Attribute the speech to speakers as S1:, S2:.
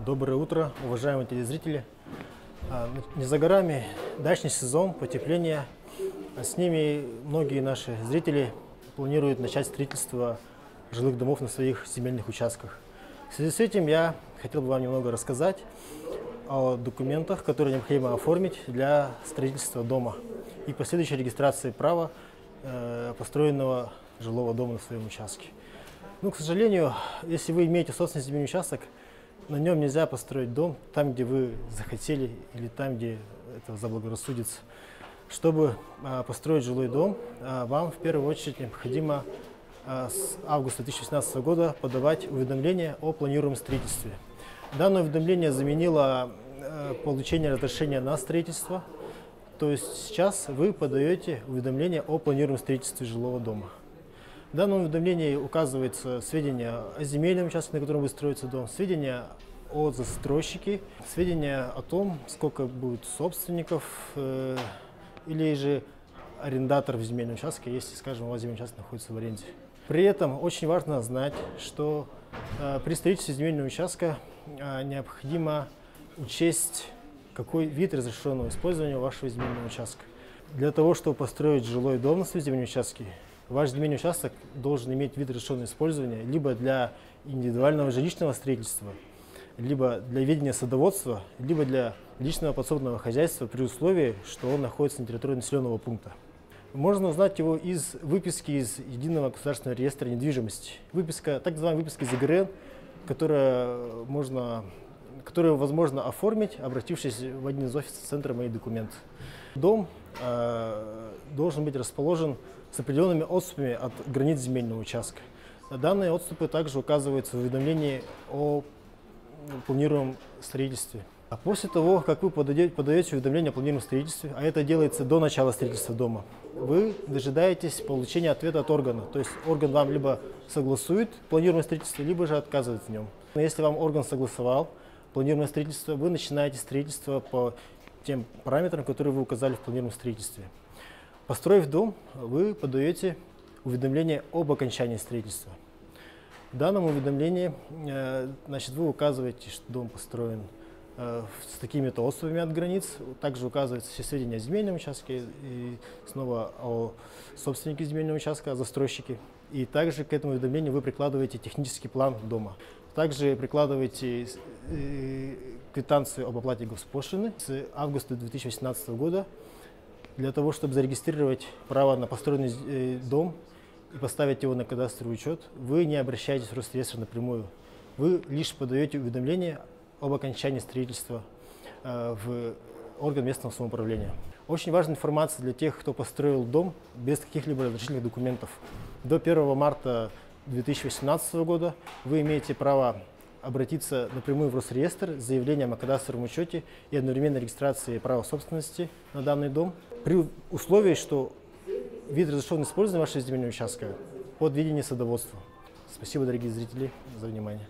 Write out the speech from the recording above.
S1: Доброе утро, уважаемые телезрители. Не за горами дачный сезон, потепление. С ними многие наши зрители планируют начать строительство жилых домов на своих земельных участках. В связи с этим я хотел бы вам немного рассказать о документах, которые необходимо оформить для строительства дома и последующей регистрации права построенного жилого дома на своем участке. К сожалению, если вы имеете собственный земельный участок, на нем нельзя построить дом там, где вы захотели, или там, где это заблагорассудится. Чтобы построить жилой дом, вам в первую очередь необходимо с августа 2018 года подавать уведомление о планируемом строительстве. Данное уведомление заменило получение разрешения на строительство, то есть сейчас вы подаете уведомление о планируемом строительстве жилого дома. В данном уведомлении указываются сведения о земельном участке, на котором будет строиться дом, сведения о застройщике, сведения о том, сколько будет собственников или же арендаторов земельного участка, если, скажем, у вас земельный участок находится в аренде. При этом очень важно знать, что при строительстве земельного участка необходимо учесть, какой вид разрешенного использования вашего земельного участка. Для того, чтобы построить жилой дом на своем земельном участке, ваш земельный участок должен иметь вид разрешенного использования либо для индивидуального жилищного строительства, либо для ведения садоводства, либо для личного подсобного хозяйства при условии, что он находится на территории населенного пункта. Можно узнать его из выписки из Единого государственного реестра недвижимости. Выписка, так называемая выписка из ЕГРН, которую возможно оформить, обратившись в один из офисов центра «Мои документы». Дом должен быть расположен с определенными отступами от границ земельного участка. Данные отступы также указываются в уведомлении о планируемом строительстве. А после того, как вы подаете уведомление о планируемом строительстве, а это делается до начала строительства дома, вы дожидаетесь получения ответа от органа. То есть орган вам либо согласует планируемое строительство, либо же отказывает в нем. Но если вам орган согласовал планируемое строительство, вы начинаете строительство по тем параметрам, которые вы указали в планируемом строительстве. Построив дом, вы подаете уведомление об окончании строительства. В данном уведомлении вы указываете, что дом построен с такими-то отступами от границ. Также указываются все сведения о земельном участке и снова о собственнике земельного участка, о застройщике. И также к этому уведомлению вы прикладываете технический план дома. Также прикладываете квитанцию об оплате госпошлины с августа 2018 года для того, чтобы зарегистрировать право на построенный дом и поставить его на кадастровый учет. Вы не обращаетесь в Росреестр напрямую. Вы лишь подаете уведомление об окончании строительства в орган местного самоуправления. Очень важная информация для тех, кто построил дом без каких-либо разрешительных документов. До 1 марта 2018 года вы имеете право обратиться напрямую в Росреестр с заявлением о кадастровом учете и одновременной регистрации права собственности на данный дом, при условии, что вид разрешенного использования вашего земельного участка под ведение садоводства. Спасибо, дорогие зрители, за внимание.